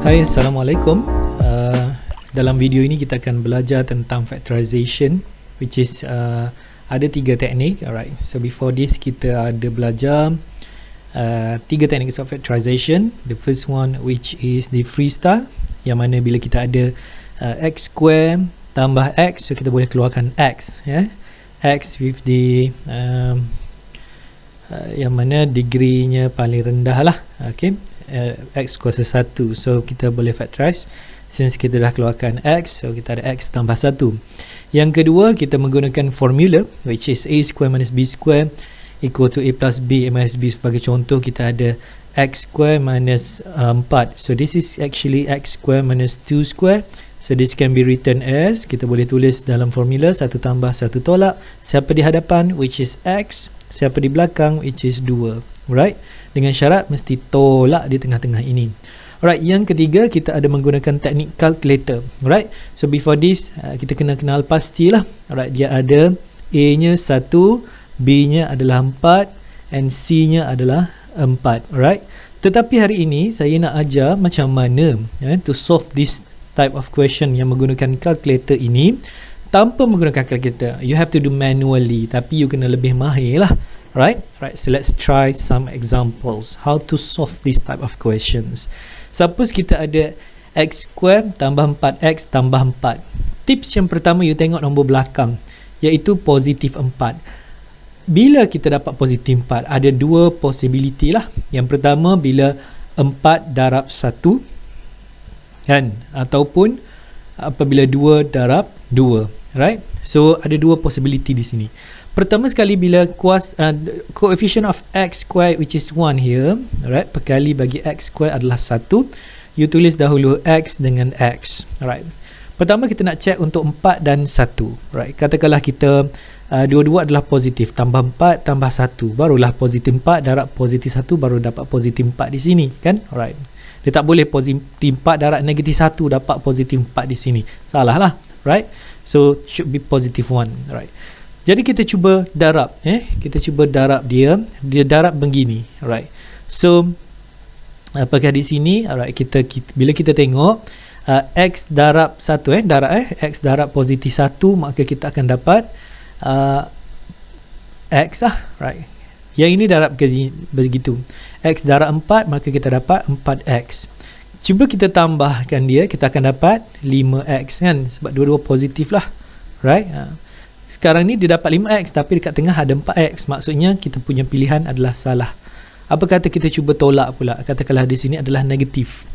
Hai, Assalamualaikum. Dalam video ini kita akan belajar tentang factorization, which is ada 3 teknik. Alright, so before this kita ada belajar 3 teknik of factorization. The first one which is the freestyle, yang mana bila kita ada x square tambah x, so kita boleh keluarkan x, x with the yang mana degree-nya paling rendah lah, okay. X kuasa 1, so kita boleh factorize since kita dah keluarkan x, so kita ada x tambah 1. Yang kedua, kita menggunakan formula which is a square minus b square equal to a plus b, a minus b. Sebagai contoh, kita ada x square minus 4, so this is actually x square minus 2 square. So this can be written as, kita boleh tulis dalam formula 1 tambah 1 tolak siapa di hadapan which is x, siapa di belakang which is 2. Alright, dengan syarat mesti tolak di tengah-tengah ini. Alright, yang ketiga kita ada menggunakan teknik calculator. Alright, so before this kita kena kenal pastilah. Alright, dia ada A nya 1, B nya adalah 4 and C nya adalah 4. Alright, tetapi hari ini saya nak ajar macam mana to solve this type of question yang menggunakan calculator ini tanpa menggunakan calculator. You have to do manually, tapi you kena lebih mahir lah. Right, so let's try some examples how to solve this type of questions. Suppose kita ada x square tambah 4x tambah 4. Tips yang pertama, you tengok nombor belakang, iaitu positif 4. Bila kita dapat positif 4, ada 2 possibility lah. Yang pertama, bila 4 darab 1, kan, ataupun apabila 2 darab 2. Right, so ada 2 possibility di sini. Pertama sekali, bila coefficient of x square which is 1 here, alright, perkali bagi x square adalah 1, you tulis dahulu x dengan x. Alright, pertama kita nak check untuk 4 dan 1. Right, katakanlah kita dua-dua adalah positif, tambah 4 tambah 1, barulah positif 4 darab positif 1, baru dapat positif 4 di sini, kan? Alright, dia tak boleh positif 4 darab negatif 1 dapat positif 4 di sini, salah lah. Right, so should be positive 1. Right, jadi kita cuba darab, kita cuba darab dia darab begini. Alright, so apakah di sini? Alright, bila kita tengok x darab 1, x darab positif 1, maka kita akan dapat x lah. Right, yang ini darab begitu. X darab 4, maka kita dapat 4x. Cuba kita tambahkan dia, kita akan dapat 5x, kan, sebab dua-dua positif lah. Right, sekarang ni dia dapat 5x, tapi dekat tengah ada 4x, maksudnya kita punya pilihan adalah salah. Apa kata kita cuba tolak pula, katakanlah di sini adalah negatif.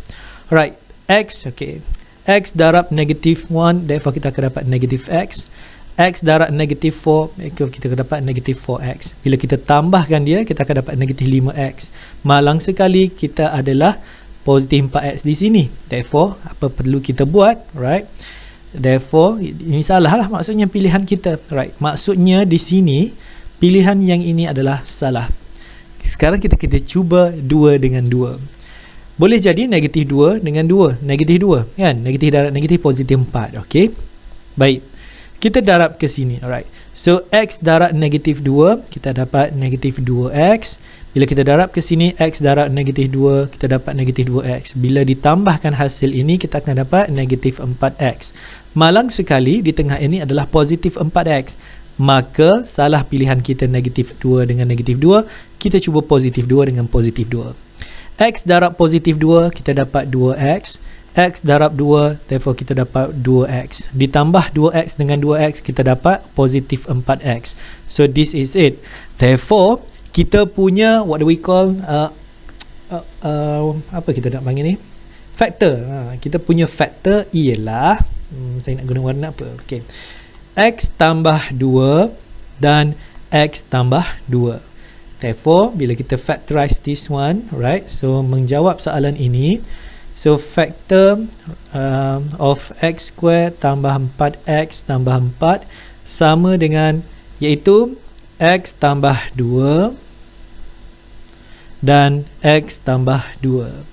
Right, x, okay, x darab negatif 1, therefore kita akan dapat negatif x. X darab negatif 4, maka kita akan dapat negatif 4x. Bila kita tambahkan dia, kita akan dapat negatif 5x. Malang sekali kita adalah positif 4x di sini. Therefore, apa perlu kita buat? Right, therefore ini salah lah, maksudnya pilihan kita. Right, maksudnya di sini pilihan yang ini adalah salah. Sekarang kita cuba 2 dengan 2. Boleh jadi negatif 2 dengan 2, negatif 2, kan, negatif darab negatif positif 4. Okay, baik, kita darab ke sini. Alright, so x darab negatif 2, kita dapat negatif 2x. Bila kita darab ke sini, x darab negatif 2, kita dapat negatif 2x. Bila ditambahkan hasil ini, kita akan dapat negatif 4x. Malang sekali, di tengah ini adalah positif 4x. Maka, salah pilihan kita negatif 2 dengan negatif 2. Kita cuba positif 2 dengan positif 2. X darab positif 2, kita dapat 2x. X darab 2, therefore kita dapat 2x. Ditambah 2x dengan 2x, kita dapat positif 4x. So, this is it. Therefore, kita punya what do we call apa kita nak panggil ni, factor. Kita punya factor ialah saya nak guna warna apa, okay, x tambah 2 dan x tambah 2. Therefore, bila kita factorize this one, right, so menjawab soalan ini, so factor of x square tambah 4x tambah 4 sama dengan, iaitu x tambah 2 dan x tambah 2.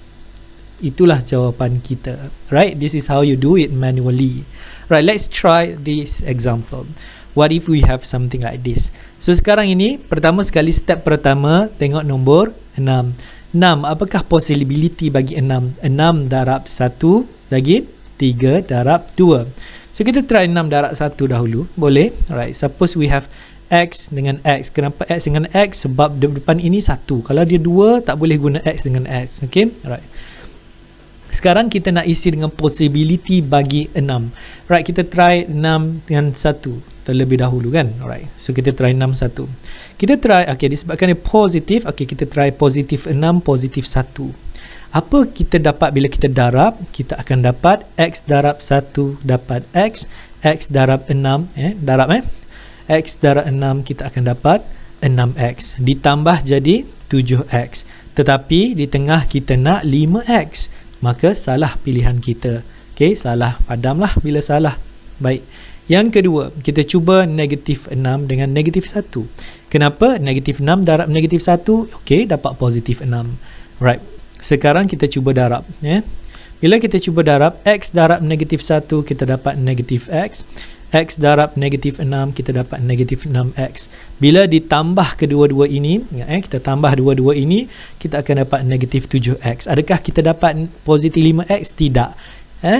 Itulah jawapan kita. Right, this is how you do it manually. Right, let's try this example. What if we have something like this? So sekarang ini, pertama sekali, step pertama, tengok nombor 6. 6. Apakah possibility bagi 6? 6 darab 1 lagi 3 darab 2. So kita try 6 darab 1 dahulu. Boleh? Alright. Suppose we have X dengan X. Kenapa X dengan X? Sebab depan ini 1. Kalau dia 2, tak boleh guna X dengan X. Okay? Alright. Sekarang kita nak isi dengan possibility bagi 6. Right, kita try 6 dengan 1 terlebih dahulu kan. Alright. So kita try 6 1. Kita try, okay, disebabkan dia positif, okay, kita try positif 6 positif 1. Apa kita dapat bila kita darab? Kita akan dapat X darab 1 dapat X, X darab 6, darab X darab 6 kita akan dapat 6X ditambah jadi 7X. Tetapi di tengah kita nak 5X. Maka salah pilihan kita. Okay, salah. Padamlah bila salah. Baik. Yang kedua, kita cuba negatif 6 dengan negatif 1. Kenapa? Negatif 6 darab negatif 1. Okay, dapat positif 6. Right. Sekarang kita cuba darab. Bila kita cuba darab, X darab negatif 1, kita dapat negatif X. X darab negatif 6, kita dapat negatif 6X. Bila ditambah kedua-dua ini, kita tambah dua-dua ini, kita akan dapat negatif 7X. Adakah kita dapat positif 5X? Tidak.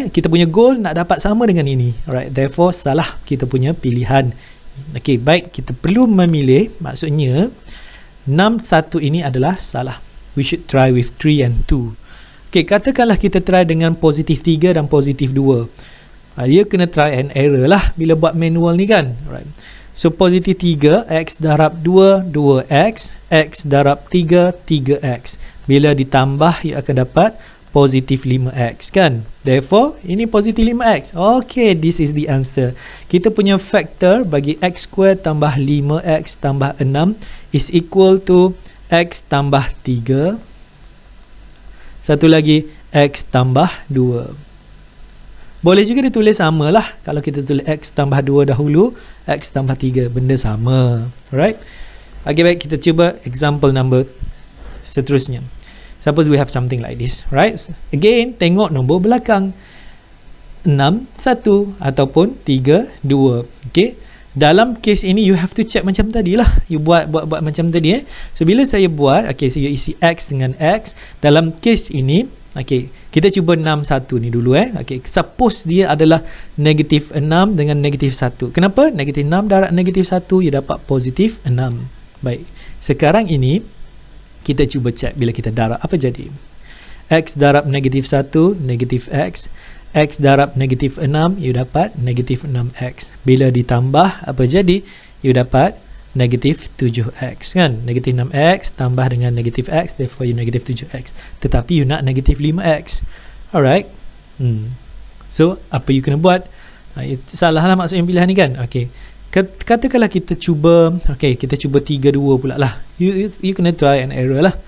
Kita punya goal nak dapat sama dengan ini. Alright, therefore salah kita punya pilihan. Okay, baik, kita perlu memilih. Maksudnya 6 1 ini adalah salah. We should try with 3 and 2. Okay, katakanlah kita try dengan positif 3 dan positif 2. Dia kena try and error lah bila buat manual ni kan. Right. So positif 3, X darab 2, 2X, X darab 3, 3X. Bila ditambah, ia akan dapat positif 5X kan. Therefore, ini positif 5X. Okay, this is the answer. Kita punya factor bagi X square tambah 5X tambah 6 is equal to X tambah 3. Satu lagi, X tambah 2. Boleh juga ditulis sama lah. Kalau kita tulis X tambah 2 dahulu, X tambah 3, benda sama. Alright. Okay, baik, kita cuba example number seterusnya. Suppose we have something like this. Right. Again, tengok nombor belakang. 6, 1 ataupun 3, 2. Okay. Dalam case ini, you have to check macam tadi lah. You buat macam tadi. So, bila saya buat, okay, so you isi X dengan X. Dalam case ini, okay, kita cuba 6 1 ni dulu Okay, suppose dia adalah negatif 6 dengan negatif 1. Kenapa? Negatif 6 darab negatif 1, you dapat positif 6. Baik. Sekarang ini kita cuba check bila kita darab apa jadi. X darab negatif 1, negatif X. X darab negatif 6, you dapat negatif 6X. Bila ditambah apa jadi? You dapat negatif 7X kan. Negatif 6X tambah dengan negatif X, therefore you negatif 7X. Tetapi you nak negatif 5X. Alright. So apa you kena buat? Salah lah maksudnya pilihan ni kan. Okay, katakanlah kita cuba, okay, kita cuba 3 2 pula lah. You kena try and error lah.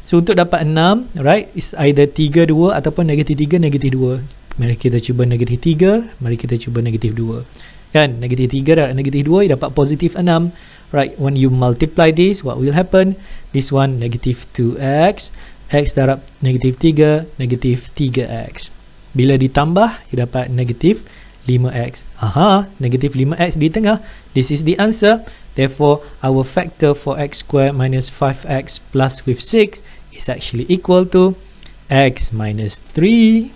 So untuk dapat 6, right, is either 3 2 ataupun negatif 3 negatif 2. Mari kita cuba negatif 3, mari kita cuba negatif 2. Kan, negatif 3 dan negatif 2, you dapat positif 6. Right, when you multiply this, what will happen? This one negatif 2X, X darab negatif 3, negatif 3X. Bila ditambah, you dapat negatif 5X. Aha, negatif 5X di tengah. This is the answer. Therefore, our factor for X square minus 5X plus with 6 is actually equal to X minus 3,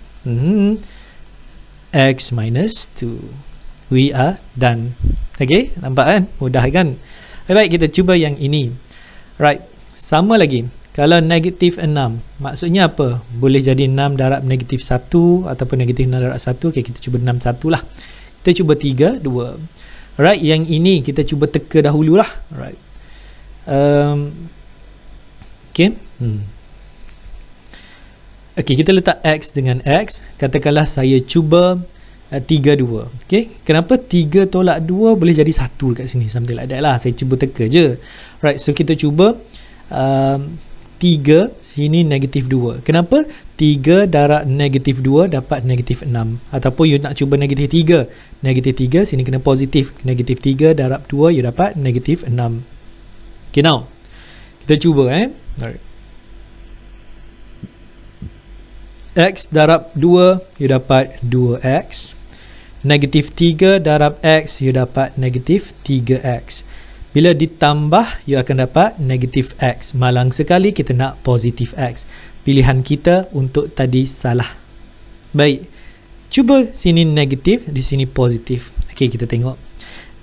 X minus 2. We are done. Okay, nampak kan? Mudah kan? Baik, kita cuba yang ini. Right, sama lagi. Kalau negatif 6, maksudnya apa? Boleh jadi 6 darab negatif 1 ataupun negatif 6 darab 1. Okay, kita cuba 6 1 lah. Kita cuba 3 2. Right, yang ini kita cuba teka dahulu lah. Right. Okay. Okay, kita letak X dengan X. Katakanlah saya cuba 3 2. Okay, kenapa 3 tolak 2 boleh jadi 1 dekat sini, something like that lah. Saya cuba teka je. Right, so kita cuba 3 sini negatif 2. Kenapa? 3 darab negatif 2 dapat negatif 6. Ataupun you nak cuba negatif 3. Negatif 3 sini kena positif. Negatif 3 darab 2 you dapat negatif 6. Okay, now kita cuba Alright. X darab 2 you dapat 2X. Negatif 3 darab X you dapat negatif 3X. Bila ditambah, you akan dapat negatif X. Malang sekali kita nak positif X. Pilihan kita untuk tadi salah. Baik, cuba sini negatif, di sini positif. Okey, kita tengok.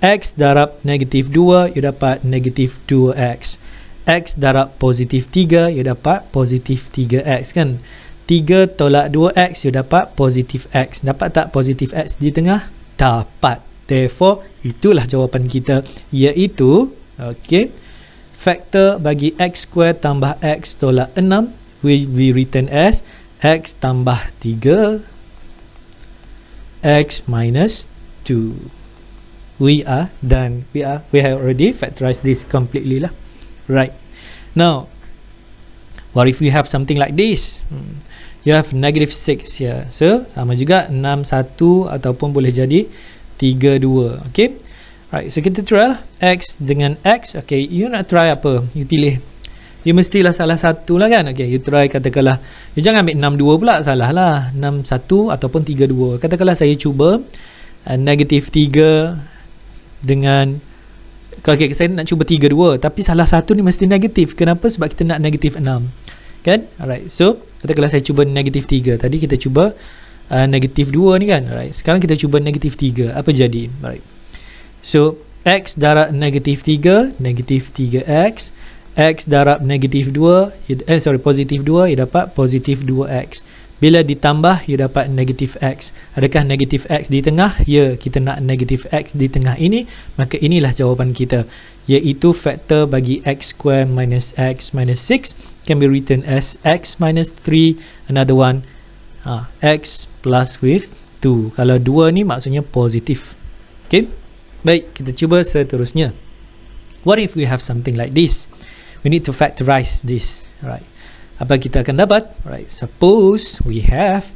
X darab negatif 2, you dapat negatif 2X. X darab positif 3, you dapat positif 3X kan. 3 tolak 2X, you dapat positif X. Dapat tak positif X di tengah? Dapat. Therefore, itulah jawapan kita, iaitu faktor bagi X square tambah X tolak 6 will be written as X tambah 3 X minus 2. We are done. We have already factorized this completely lah. Right. Now, what if we have something like this? You have negative 6 here. So, sama juga 6, 1 ataupun boleh jadi 3, 2. Okay. Right. So, kita try lah. X dengan X. Okay. You nak try apa? You pilih. You mestilah salah satu lah kan. Okay. You try katakanlah. You jangan ambil 6, 2 pula. Salah lah. 6, 1 ataupun 3, 2. Katakanlah saya cuba negatif 3 dengan okay, saya nak cuba 3, 2. Tapi salah satu ni mesti negatif. Kenapa? Sebab kita nak negatif 6. Kan? Alright. So, katakanlah saya cuba negatif 3. Tadi kita cuba negatif 2 ni kan. Alright. Sekarang kita cuba negatif 3. Apa jadi? Alright. So, X darab negatif 3, negatif 3X. X darab negatif 2, positif 2, you dapat positif 2X. Bila ditambah, you dapat negatif X. Adakah negatif X di tengah? Ya, kita nak negatif X di tengah ini. Maka inilah jawapan kita, iaitu faktor bagi X square minus X minus 6 can be written as X minus 3, another one, X plus with 2. Kalau 2 ni maksudnya positif. Okay. Baik, kita cuba seterusnya. What if we have something like this? We need to factorize this. Right. Apa kita akan dapat? Right. Suppose we have,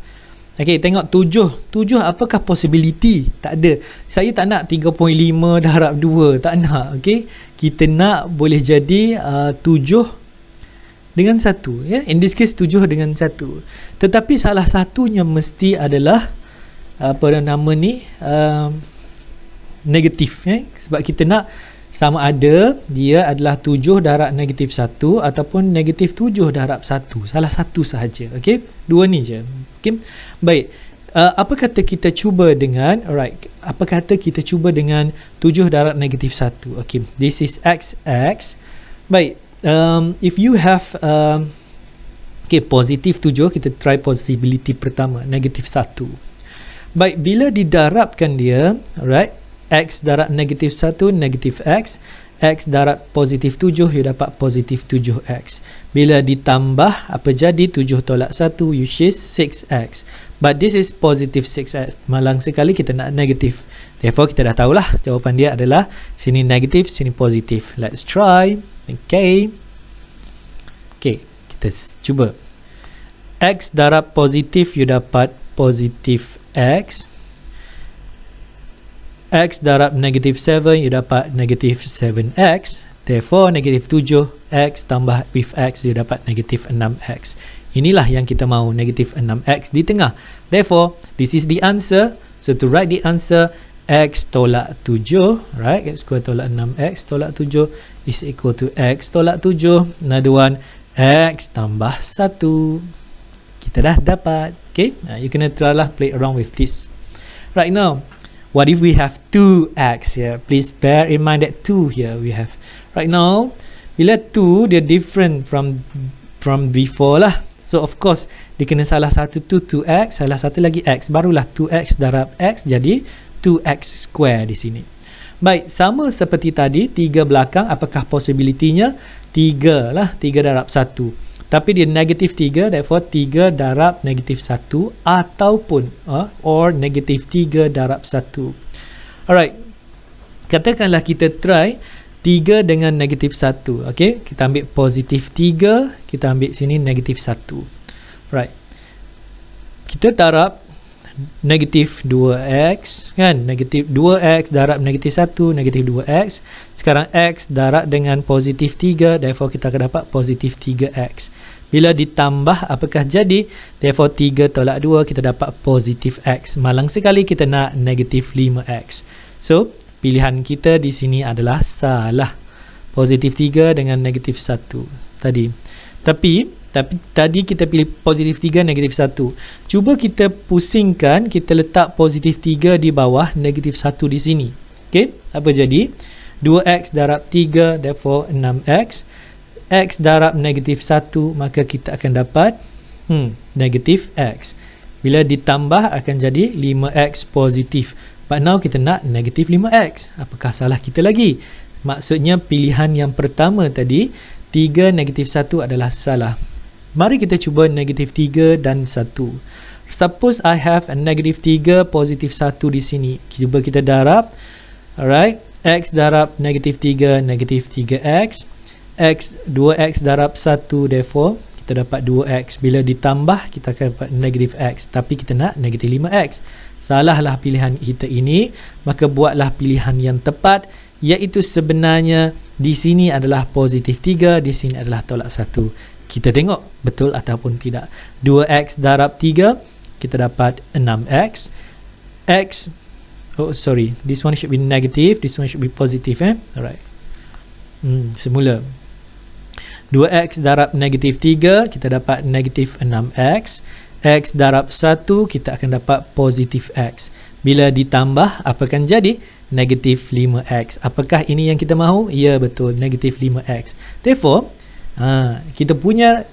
okay, tengok 7. 7 apakah possibility? Tak ada. Saya tak nak 3.5 darab 2. Tak nak. Okay. Kita nak boleh jadi 7 dengan 1. Yeah? In this case 7 dengan 1. Tetapi salah satunya mesti adalah apa nama ni? Negatif. Sebab kita nak sama ada dia adalah 7 darab negatif 1 ataupun negatif 7 darab 1. Salah satu sahaja. Okay. Dua ni je. Okay. Baik. Apa kata kita cuba dengan, alright, apa kata kita cuba dengan 7 darab negatif 1. Okay. This is X. Baik. If you have okay, positif 7, kita try possibility pertama, negatif 1. Baik, bila didarabkan dia, alright, X darab negatif 1, negatif X. X darab positif 7, you dapat positif 7X. Bila ditambah, apa jadi? 7 tolak 1, which is 6X. But this is positive 6X. Malang sekali kita nak negatif. Therefore, kita dah tahulah jawapan dia adalah sini negatif, sini positif. Let's try. Okay. Okay, kita cuba. X darab positif, you dapat positif X. X darab negatif 7, you dapat negatif 7X. Therefore, negatif 7X tambah with X, you dapat negatif 6X. Inilah yang kita mahu, negatif 6X di tengah. Therefore, this is the answer. So, to write the answer, X tolak 7, right? X square tolak 6X tolak 7 is equal to X tolak 7. Another one, X tambah 1. Kita dah dapat. Okay, you kena try lah, play around with this. Right now, what if we have 2X here? Please bear in mind that 2 here we have. Right now, bila 2 dia different from before lah. So of course, dia kena salah satu tu 2X, salah satu lagi X. Barulah 2X darab X jadi 2X square di sini. Baik, sama seperti tadi, 3 belakang, apakah possibility-nya? 3 lah, 3 darab 1. Tapi dia negatif 3, therefore 3 darab negatif 1 ataupun or negatif 3 darab 1. Alright, katakanlah kita try 3 dengan negatif 1. Okay, kita ambil positif 3, kita ambil sini negatif 1. Right, kita darab negatif 2X kan, negatif 2X darab negatif 1, negatif 2X. Sekarang X darab dengan positif 3, therefore kita akan dapat positif 3X. Bila ditambah, apakah jadi? Therefore 3 tolak 2, kita dapat positif X. Malang sekali kita nak negatif 5X. So, pilihan kita di sini adalah salah. Positif 3 dengan negatif 1 tadi. Tapi tadi kita pilih positif 3, negatif 1. Cuba kita pusingkan, kita letak positif 3 di bawah, negatif 1 di sini. Okay, apa jadi? 2x darab 3, therefore 6x. X darab negatif 1, maka kita akan dapat negatif x. Bila ditambah akan jadi 5x positif. But now kita nak negatif 5x. Apakah salah kita lagi? Maksudnya pilihan yang pertama tadi, 3 negatif 1 adalah salah. Mari kita cuba negatif 3 dan 1. Suppose I have a negatif 3 positif 1 di sini. Cuba kita darab. Alright, x darab negatif 3, negatif 3x. X, 2x darab 1, therefore kita dapat 2x. Bila ditambah kita akan dapat negatif x. Tapi kita nak negatif 5x. Salahlah pilihan kita ini. Maka buatlah pilihan yang tepat, iaitu sebenarnya di sini adalah positif 3, di sini adalah tolak 1. Kita tengok betul ataupun tidak. 2x darab 3, kita dapat 6x. X, oh sorry, this one should be negative, this one should be positive. Alright, semula 2x darab negatif 3, kita dapat negatif 6x. X darab 1, kita akan dapat positif x. Bila ditambah, apa akan jadi? Negatif 5x. Apakah ini yang kita mahu? Ya, betul, negatif 5x. Therefore, kita punya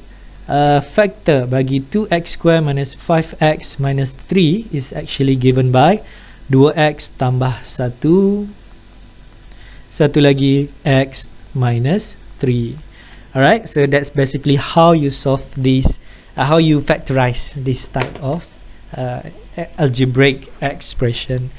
factor bagi 2x square minus 5x minus 3 is actually given by 2x tambah 1, satu lagi x minus 3. Alright, so that's basically how you solve this, how you factorize this type of algebraic expression.